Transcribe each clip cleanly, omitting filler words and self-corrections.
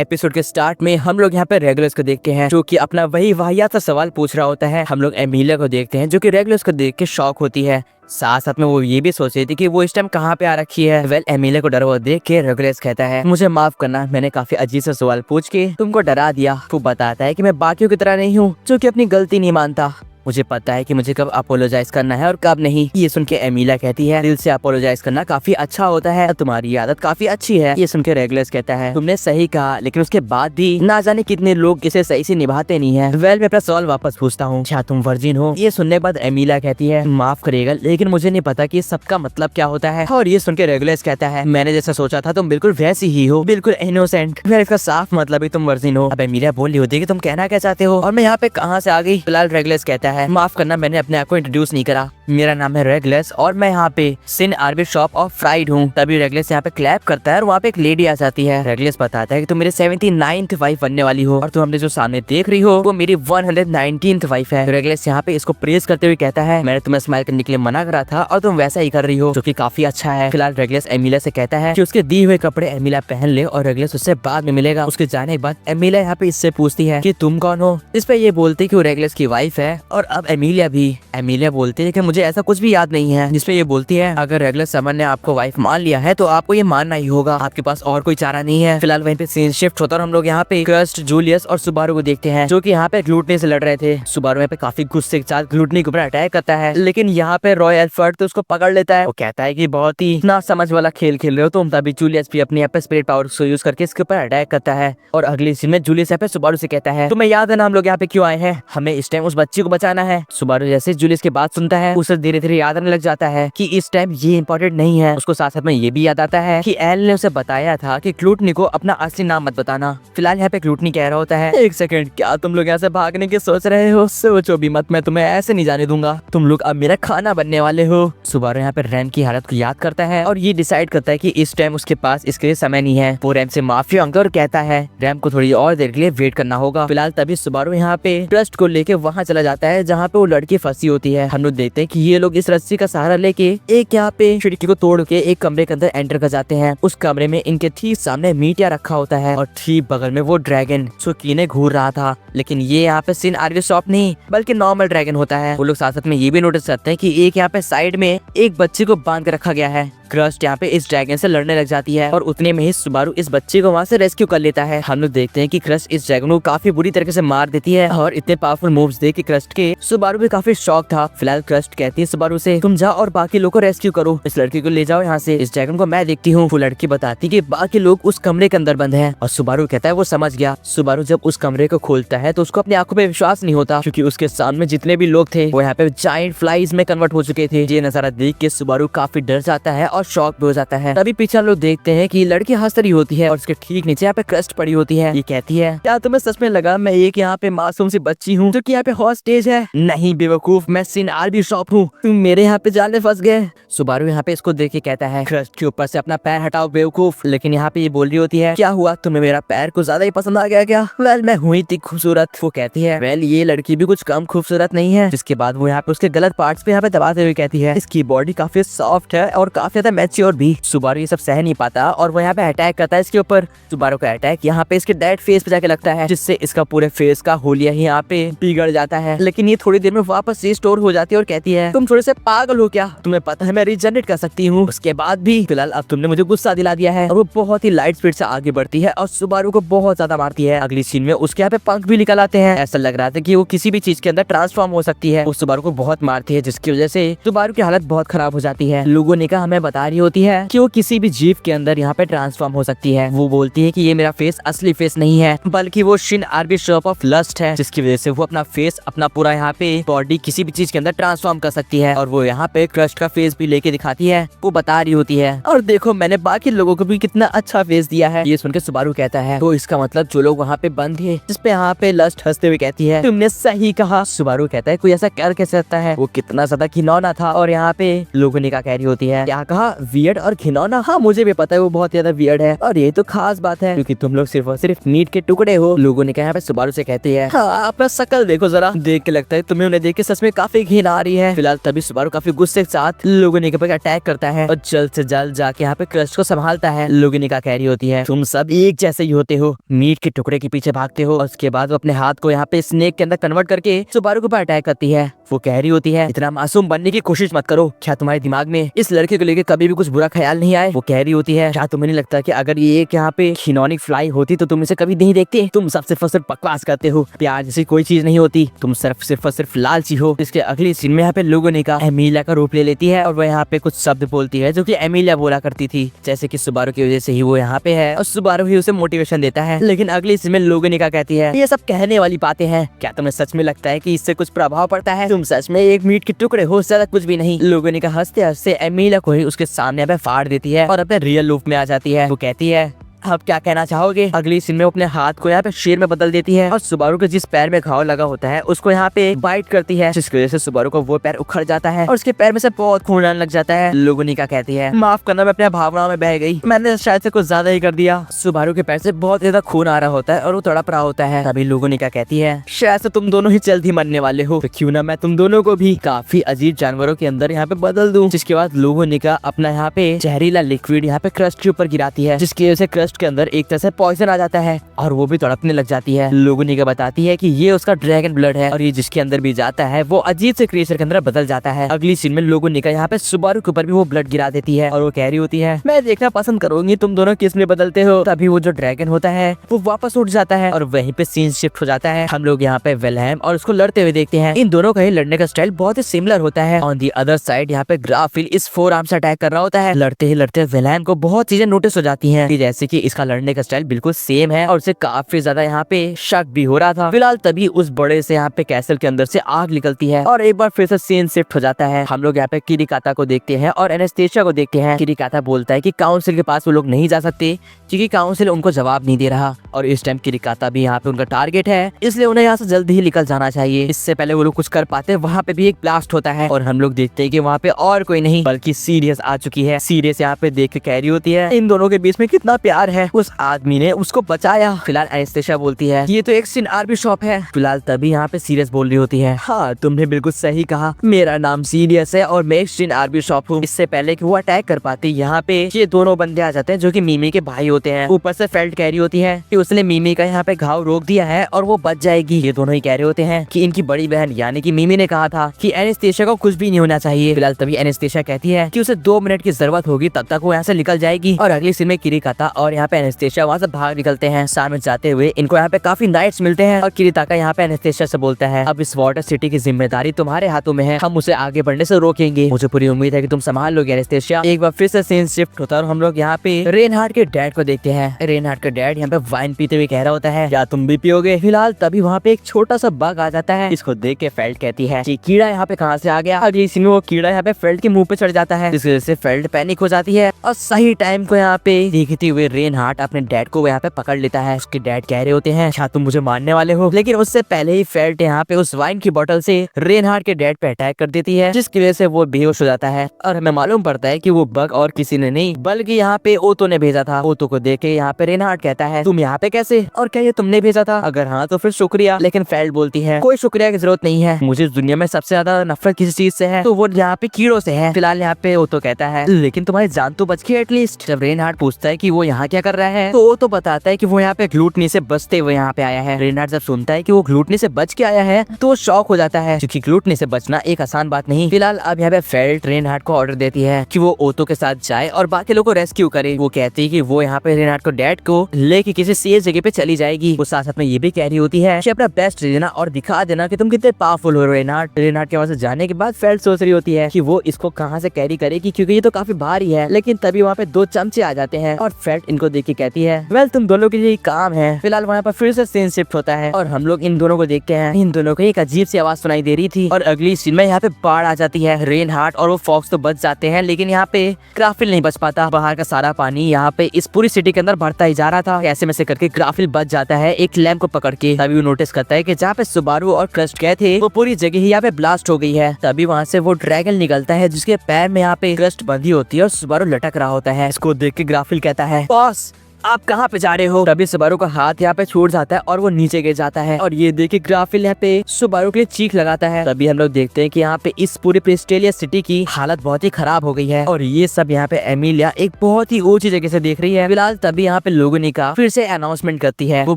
Episode के start में हम लोग यहाँ पे रेगुलर्स को देखते हैं जो कि अपना वही वाहियात सा सवाल पूछ रहा होता है। हम लोग एमिलिया को देखते हैं जो कि रेगुलर्स को देख के शॉक होती है। साथ साथ में वो ये भी सोच रही थी कि वो इस टाइम कहाँ पे आ रखी है। वेल एमिलिया को डरा हुआ देख के रेगुलर्स कहता है मुझे माफ करना, मैंने काफी अजीब सा सवाल पूछ के तुमको डरा दिया। वो बताता है कि मैं बाकियों की तरह नहीं हूँ जो कि अपनी गलती नहीं मानता। मुझे पता है कि मुझे कब अपोलोजाइज करना है और कब नहीं। ये सुन के एमिलिया कहती है दिल से अपोलोजाइज करना काफी अच्छा होता है, तुम्हारी आदत काफी अच्छी है। ये सुन के रेगुलर्स कहता है तुमने सही कहा, लेकिन उसके बाद भी ना जाने कितने लोग इसे सही से निभाते नहीं है। वेल मैं अपना सवाल वापस पूछता हूँ, क्या तुम वर्जिन हो? ये सुनने के बाद एमिलिया कहती है माफ करिएगा, लेकिन मुझे नहीं पता कि सबका मतलब क्या होता है। और ये सुन के रेगुलर्स कहता है मैंने जैसा सोचा था तुम बिल्कुल वैसी ही हो, बिल्कुल इनोसेंट। फिर इसका साफ मतलब ही तुम वर्जिन हो। अब एमिलिया बोल रही होती है कि तुम कहना क्या चाहते हो और मैं यहाँ पे कहाँ से आ गई। फिलहाल रेगुलर्स कहता है माफ करना, मैंने अपने आप को इंट्रोड्यूस नहीं करा। मेरा नाम है रेगुलर्स और मैं यहाँ पे सिन आर्बिट शॉप ऑफ फ्राइड हूँ। तभी रेगुलर्स यहाँ पे क्लैप करता है और वहाँ पे एक लेडी आ जाती है। रेगुलर्स बताता है कि तुम मेरे 79th वाइफ बनने वाली हो और तुम हमने जो सामने देख रही हो वो मेरी 119th वाइफ है। रेगुलर्स यहाँ पे इसको प्रेज करते हुए कहता है मैंने तुम्हें स्माइल करने के लिए मना करा था और तुम वैसा ही कर रही हो, जो कि काफी अच्छा है। फिलहाल रेगुलर्स एमिलिया से कहता है कि उसके दिए हुए कपड़े एमिलिया पहन ले और रेगुलर्स उससे बाद में मिलेगा। उसके जाने के बाद एमिलिया यहाँ पे इससे पूछती है कि तुम कौन हो। इस पे ये बोलती है कि वो रेगुलर्स की वाइफ है और अब एमिलिया बोलती है कि मुझे ऐसा कुछ भी याद नहीं है। जिसपे ये बोलती है अगर रेगुलर समन ने आपको वाइफ मान लिया है तो आपको ये मानना ही होगा, आपके पास और कोई चारा नहीं है। फिलहाल वहीं पे सीन शिफ्ट होता है और हम लोग यहाँ पे क्रस्ट, जूलियस और सुबारू को देखते हैं जो कि यहाँ पे ग्लूटनी से लड़ रहे थे। सुबारू यहाँ पे काफी गुस्से के साथ ग्लूटनी के ऊपर अटैक करता है, लेकिन यहाँ पे रॉय एल्फर्ड तो उसको पकड़ लेता है। वो कहता है कि बहुत ही ना समझ वाला खेल खेल रहे हो तुम। तभी जूलियस भी अपनी यहाँ पे स्पिरिट पावर को यूज करके इसके ऊपर अटैक करता है। और अगली सीन में जूलियस यहाँ पे सुबारू से कहता है तुम्हें याद है ना हम लोग यहाँ पे क्यों आए हैं, हमें इस टाइम उस बच्ची को बचाना है। सुबारू जैसे जूलियस की बात सुनता है उसे धीरे धीरे याद आने लग जाता है कि इस टाइम ये इम्पोर्टेंट नहीं है। उसको साथ साथ में ये भी याद आता है कि एल ने उसे बताया था कि ग्लूटनी को अपना असली नाम मत बताना। फिलहाल यहाँ पे ग्लूटनी कह रहा होता है एक सेकंड, क्या तुम लोग यहाँ से भागने की सोच रहे हो? सोचो भी मत, मैं तुम्हें ऐसे नहीं जाने दूंगा, तुम लोग अब मेरा खाना बनने वाले हो। सुबारू यहाँ पे रैम की हालत को याद करता है और ये डिसाइड करता है कि इस टाइम उसके पास इसके लिए समय नहीं है। वो रैम से माफी मांगता और कहता है रैम को थोड़ी और देर के लिए वेट करना होगा। फिलहाल तभी सुबारू यहाँ पे ट्रस्ट को लेके वहाँ चला जाता है जहाँ पे वो लड़की फंसी होती है। हम लोग देखते हैं कि ये लोग इस रस्सी का सहारा लेके एक यहाँ पे खिड़की को तोड़ के एक कमरे के अंदर एंटर कर जाते हैं। उस कमरे में इनके ठीक सामने मीटिया रखा होता है और ठीक बगल में वो ड्रैगन जो कीने घूर रहा था, लेकिन ये यहाँ पे सिन आर्बिट शॉप नहीं बल्कि नॉर्मल ड्रैगन होता है। वो लोग साथ साथ में ये भी नोटिस करते हैं कि एक यहाँ पे साइड में एक बच्चे को बांध कर रखा गया है। क्रस्ट यहाँ पे इस ड्रैगन से लड़ने लग जाती है और उतने में ही सुबारू इस बच्चे को वहाँ से रेस्क्यू कर लेता है। हम लोग देखते हैं कि क्रस्ट इस ड्रैगन को काफी बुरी तरीके से मार देती है और इतने पावरफुल मूव्स देख के क्रस्ट के सुबारू भी काफी शॉक था। फिलहाल क्रस्ट कहती है सुबारू से तुम जाओ और बाकी लोग को रेस्क्यू करो, इस लड़की को ले जाओ यहाँ से, इस ड्रैगन को मैं देखती हूँ। वो लड़की बताती कि बाकी लोग उस कमरे के अंदर बंद है और सुबारू कहता है वो समझ गया। सुबारू जब उस कमरे को खोलता है तो उसको अपनी आंखों पे विश्वास नहीं होता क्योंकि उसके सामने जितने भी लोग थे वो यहाँ पे जायंट फ्लाइज में कन्वर्ट हो चुके थे। ये नजारा देख के सुबारू काफी डर जाता है और शॉक भी हो जाता है। तभी पीछे हम लोग देखते हैं कि लड़की हंस रही होती है और उसके ठीक नीचे यहाँ पे क्रस्ट पड़ी होती है। ये कहती है क्या तुम्हें सच में लगा मैं एक यहाँ पे मासूम सी बच्ची हूँ जो कि यहाँ पे हॉस्टेज है? नहीं बेवकूफ, मैं सिन आर्बिट शॉप हूँ, तुम मेरे यहाँ पे जाल में फंस गए। सुबारू यहाँ पे इसको देख के कहता है क्रस्ट के ऊपर से अपना पैर हटाओ बेवकूफ। लेकिन यहाँ पे ये बोल रही होती है क्या हुआ, तुम्हें मेरा पैर कुछ ज्यादा ही पसंद आ गया क्या? वेल मैं हुई थी खूबसूरत। वो कहती है वेल ये लड़की भी कुछ कम खूबसूरत नहीं है। जिसके बाद वो यहाँ पे उसके गलत पार्ट्स पे यहाँ पे दबाते हुए कहती है इसकी बॉडी काफी सॉफ्ट है और काफी ज्यादा मैच्योर भी। सुबारू ये सब सह नहीं पाता और वो यहाँ पे अटैक करता है इसके ऊपर। सुबारू का अटैक यहाँ पे इसके डेड फेस पे जाके लगता है जिससे इसका पूरे फेस का होलिया ही यहाँ पे बिगड़ जाता है। लेकिन ये थोड़ी देर में वापस रिस्टोर हो जाती है और कहती है तुम थोड़े से पागल हो क्या, तुम्हें पता है मैं रीजनरेट कर सकती हूँ। उसके बाद भी फिलहाल अब तुमने मुझे गुस्सा दिला दिया है। और वो बहुत ही लाइट स्पीड से आगे बढ़ती है और सुबारू को बहुत ज्यादा मारती है। अगली सीन में उसके यहाँ पे पंख भी निकल आते हैं। ऐसा लग रहा था कि वो किसी भी चीज के अंदर ट्रांसफॉर्म हो सकती है। उस सुबारू को बहुत मारती है जिसकी वजह से सुबारू की हालत बहुत खराब हो जाती है। लोगों ने कहा हमें बता रही होती है कि वो किसी भी जीव के अंदर यहाँ पे ट्रांसफॉर्म हो सकती है। वो बोलती है कि ये मेरा फेस असली फेस नहीं है बल्कि वो सिन आर्बिट शॉप ऑफ लस्ट है, जिसकी वजह से वो अपना फेस अपना पूरा यहाँ पे बॉडी किसी भी चीज के अंदर ट्रांसफॉर्म कर सकती है। और वो यहाँ पे क्रस्ट का फेस भी लेके दिखाती है, वो बता रही होती है और देखो मैंने बाकी लोगों को भी कितना अच्छा फेस दिया है। ये सुनकर सुबारू कहता है तो इसका मतलब जो लोग वहाँ पे बंद थे, जिसपे यहाँ पे लस्ट हंसते हुए कहती है तुमने सही कहा। सुबारू कहता है कोई ऐसा कर कैसे सकता है, वो कितना ज्यादा घिनौना था। और यहाँ पे लोगों ने क्या कह रही होती है, क्या कहा, वियर्ड और घिनौना? हाँ मुझे भी पता है वो बहुत ज्यादा वियर्ड है और ये तो खास बात है क्योंकि तुम लोग सिर्फ और सिर्फ मीट के टुकड़े हो। लोगों ने कहा यहाँ पे सुबारू से कहती है हाँ अपना शकल देखो जरा, देख के लगता है तुम्हें उन्हें देख के सच में काफी घिन आ रही है। फिलहाल तभी सुबारू काफी गुस्से के साथ लोगोनिका पर अटैक करता है और जल्द से जल्द जाके यहाँ पे क्रस्ट को संभालता है। लोगोनिका कह रही होती है तुम सब एक जैसे ही होते हो, मीट के टुकड़े के पीछे भागते हो। और उसके बाद वो अपने हाथ को यहाँ पे स्नेक के अंदर कन्वर्ट करके सुबारू के ऊपर अटैक करती है। वो कह रही होती है इतना मासूम बनने की कोशिश मत करो, क्या तुम्हारे दिमाग में इस लड़के को लेकर कभी भी कुछ बुरा ख्याल नहीं आए? वो कह रही होती है क्या तुम्हें नहीं लगता कि अगर ये एक यहाँ पे खिनौनी फ्लाई होती तो तुम इसे कभी नहीं देखते? तुम सब सिर्फ और सिर्फ बकवास करते हो, प्यार जैसी कोई चीज नहीं होती, तुम सिर्फ और सिर्फ लालची हो। इसके अगली सीन में यहाँ पे लोगोनिका एमिलिया का रूप ले लेती है और वो यहाँ पे कुछ शब्द बोलती है जो कि एमिलिया बोला करती थी, जैसे कि सुबारू की वजह से ही वो यहाँ पे है और सुबारू ही उसे मोटिवेशन देता है। लेकिन अगली सीन में लोगोनिका कहती है ये सब कहने वाली बातें हैं, क्या तुम्हें सच में लगता है कि इससे कुछ प्रभाव पड़ता है? तुम सच में एक मीट के टुकड़े हो, ज्यादा कुछ भी नहीं। लोगोनिका हंसते हंसते एमिलिया को ही उसके सामने पे फाड़ देती है और अपने रियल रूप में आ जाती है। वो कहती है आप क्या कहना चाहोगे? अगली सीन में अपने हाथ को यहाँ पे शेर में बदल देती है और सुबारू के जिस पैर में घाव लगा होता है उसको यहाँ पे बाइट करती है, जिसकी वजह से सुबारू को वो पैर उखड़ जाता है और उसके पैर में से बहुत खून आने लग जाता है। लोगोनिका कहती है माफ करना, मैं अपने भावनाओं में बह गई, मैंने शायद से कुछ ज्यादा ही कर दिया। सुबारू के पैर से बहुत ज्यादा खून आ रहा होता है और वो तड़प रहा होता है। तभी लोगोनिका कहती है शायद से तुम दोनों ही जल्द ही मरने वाले हो, तो क्यों ना मैं तुम दोनों को भी काफी अजीब जानवरों के अंदर यहाँ पे बदल दूं। जिसके बाद लोगोनिका अपना यहाँ पे जहरीला लिक्विड यहाँ पे क्रस्ट के ऊपर गिराती है, जिसकी वजह से क्रस्ट के अंदर एक तरह से पॉइजन आ जाता है और वो भी तड़पने लग जाती है। लोगोनिका बताती है कि ये उसका ड्रैगन ब्लड है और ये जिसके अंदर भी जाता है वो अजीब से क्रिएचर के अंदर बदल जाता है। अगली सीन में लोगोनिका यहाँ पे सुबारू के ऊपर भी वो ब्लड गिरा देती है और वो कह रही होती है मैं देखना पसंद करूंगी तुम दोनों किस में बदलते हो। तभी वो जो ड्रैगन होता है वो वापस उठ जाता है और वहीं पे सीन शिफ्ट हो जाता है। हम लोग यहाँ पे विल्हेम और उसको लड़ते हुए देखते हैं। इन दोनों का ही लड़ने का स्टाइल बहुत ही सिमिलर होता है। ऑन दी अदर साइड यहाँ पे ग्राफिल इस फोर आर्म से अटैक कर रहा होता है। लड़ते ही लड़ते विल्हेम को बहुत चीजें नोटिस हो जाती है, जैसे की इसका लड़ने का स्टाइल बिल्कुल सेम है और उसे काफी ज्यादा यहाँ पे शक भी हो रहा था। फिलहाल तभी उस बड़े से यहाँ पे कैसल के अंदर से आग निकलती है और एक बार फिर से सीन शिफ्ट हो जाता है। हम लोग यहाँ पे किरिकाता को देखते हैं और एनेस्थेसिया को देखते हैं। किरिकाता बोलता है कि काउंसिल के पास वो लोग नहीं जा सकते क्योंकि काउंसिल उनको जवाब नहीं दे रहा और इस टाइम किरिकाता भी यहाँ पे उनका टारगेट है, इसलिए उन्हें यहाँ से जल्दी ही निकल जाना चाहिए। इससे पहले वो लोग कुछ कर पाते वहाँ पे भी एक ब्लास्ट होता है और हम लोग देखते हैं कि वहाँ पे और कोई नहीं बल्कि सीरियस आ चुकी है। सीरियस यहाँ पे देख के कह रही होती है इन दोनों के बीच में कितना प्यार है, उस आदमी ने उसको बचाया। फिलहाल एनेस्थेसिया बोलती है ये तो एक सिन आरबी शॉप है। फिलहाल तभी यहाँ पे सीरियस बोल रही होती है हाँ तुमने बिल्कुल सही कहा, मेरा नाम सीरियस है और मैं एक सिन आरबी शॉप हूँ। इससे पहले कि वो अटैक कर पाती यहाँ पे ये दोनों बंदे आ जाते हैं जो कि मीमी के भाई होते हैं। ऊपर से फेल्ट कह रही होती है कि उसने मीमी का यहाँ पे घाव रोक दिया है और वो बच जाएगी। ये दोनों ही कह रहे होते हैं कि इनकी बड़ी बहन यानी कि मीमी ने कहा था कि एनेस्थेसिया को कुछ भी नहीं होना चाहिए। फिलहाल तभी एनेस्थेसिया कहती है कि उसे 2 मिनट की जरूरत होगी, तब तक वो यहाँ से निकल जाएगी। और अगली सीन में किरिकाता और यहाँ पे एनेस्थेसिया वहाँ से भाग निकलते हैं। सामने जाते हुए इनको यहाँ पे काफी नाइट्स मिलते हैं और किरिताका यहाँ पे एनेस्थेसिया से बोलता है अब इस वाटर सिटी की जिम्मेदारी तुम्हारे हाथों में है, हम उसे आगे बढ़ने से रोकेंगे। मुझे पूरी उम्मीद है कि तुम संभाल लोगे एनेस्थेसिया। एक बार फिर से सीन शिफ्ट होता है और हम लोग यहाँ पे रेनहार्ड के डैड को देखते हैं। रेनहार्ड का डैड यहाँ पे वाइन पीते हुए कह रहा होता है क्या तुम भी पियोगे? फिलहाल तभी वहाँ पे एक छोटा सा बग आ जाता है। इसको देख के फेल्ट कहती है कि कीड़ा यहाँ पे कहाँ से आ गया। अगली सीन में वो कीड़ा यहाँ पे फेल्ट के मुंह पे चढ़ जाता है, जिसकी वजह से फेल्ट पैनिक हो जाती है और सही टाइम को यहाँ पे देखते हुए रेनहार्ड अपने डैड को यहाँ पे पकड़ लेता है। उसके डैड कह रहे होते हैं क्या तुम मुझे मारने वाले हो? लेकिन उससे पहले ही फेल्ट यहाँ पे उस वाइन की बोतल से रेनहार्ड के डैड पे अटैक कर देती है, जिसकी वजह से वो बेहोश हो जाता है और हमें मालूम पड़ता है कि वो बग और किसी ने नहीं बल्कि यहाँ पे ओतो ने भेजा था। ओतो को देख के यहाँ पे रेनहार्ड कहता है तुम यहाँ पे कैसे और क्या ये तुमने भेजा था? अगर हाँ तो फिर शुक्रिया। लेकिन फेल्ट बोलती है कोई शुक्रिया की जरूरत नहीं है, मुझे इस दुनिया में सबसे ज्यादा नफरत किसी चीज से है तो वो यहाँ पे कीड़ों से है। फिलहाल यहाँ पे ओतो कहता है लेकिन तुम्हारी जान तो बच गई एटलीस्ट। जब रेनहार्ड पूछता है कि वो यहाँ क्या कर रहा है तो ओतो बताता है कि वो यहाँ पे ग्लूटनी से बचते हुए यहाँ पे आया है। रेनहार्ड जब सुनता है कि वो ग्लूटनी से बच के आया है तो वो शॉक हो जाता है क्योंकि ग्लूटनी से बचना एक आसान बात नहीं। फिलहाल अब यहाँ पे फेल्ट रेनहार्ड को ऑर्डर देती है कि वो ओतो के साथ जाए और बाकी लोगों को रेस्क्यू करे। वो कहती है कि वो यहाँ पे रेनहार्ड को डैड को लेके किसी सेफ जगह पे चली जाएगी। वो साथ में ये भी कह रही होती है कि अपना बेस्ट देना और दिखा देना कि तुम कितने पावरफुल हो। रेनहार्ड के वहां से जाने के बाद फेल्ट सोच रही होती है कि वो इसको कहाँ से कैरी करेगी क्योंकि ये तो काफी भारी है। लेकिन तभी वहाँ पे 2 चमचे आ जाते हैं और फेल्ट इनको देख के कहती है वेल तुम दोनों के लिए काम है। फिलहाल वहाँ पर फिर से सीन शिफ्ट होता है और हम लोग इन दोनों को देखते हैं। इन दोनों को एक अजीब सी आवाज सुनाई दे रही थी और अगली सीन में यहाँ पे बाढ़ आ जाती है। रेनहार्ड और वो फॉक्स तो बच जाते हैं लेकिन यहाँ पे ग्राफिल नहीं बच पाता। बाहर का सारा पानी यहाँ पे इस पूरी सिटी के अंदर बढ़ता ही जा रहा था। ऐसे में से करके ग्राफिल बच जाता है एक लैंप को पकड़ के। तभी वो नोटिस करता है कि जहाँ पे सुबारू और क्रस्ट गए थे वो पूरी जगह ही यहाँ पे ब्लास्ट हो गई है। तभी वहाँ से वो ड्रैगन निकलता है जिसके पैर में यहाँ पे क्रस्ट बंधी होती है और सुबारू लटक रहा होता है। इसको देख के ग्राफिल कहता है बॉस आप कहाँ पे जा रहे हो? तभी सुबारू का हाथ यहाँ पे छूट जाता है और वो नीचे गिर जाता है और ये देख के ग्राफिल यहाँ पे सुबारू के लिए चीख लगाता है। तभी हम लोग देखते हैं कि यहाँ पे इस पूरे प्रेस्टेलिया सिटी की हालत बहुत ही खराब हो गई है और ये सब यहाँ पे एमिलिया एक बहुत ही ऊंची जगह से देख रही है। फिलहाल तभी यहाँ पे लोगोनिका फिर से अनाउंसमेंट करती है। वो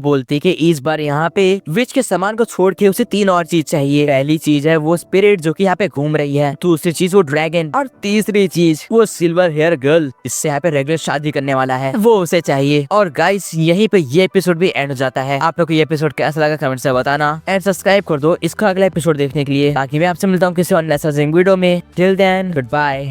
बोलती है कि इस बार यहाँ पे विच के सामान को छोड़ के उसे 3 और चीज चाहिए। पहली चीज है वो स्पिरिट जो कि यहाँ पे घूम रही है, दूसरी चीज वो ड्रैगन और तीसरी चीज वो सिल्वर हेयर गर्ल इससे यहाँ पे रेगुलर शादी करने वाला है, वो उसे चाहिए। और गाइस यहीं पे ये एपिसोड भी एंड हो जाता है। आप लोग को ये एपिसोड कैसा लगा कमेंट से बताना एंड सब्सक्राइब कर दो इसका अगला एपिसोड देखने के लिए, ताकि मैं आपसे मिलता हूँ किसी और वीडियो में। Till then good bye.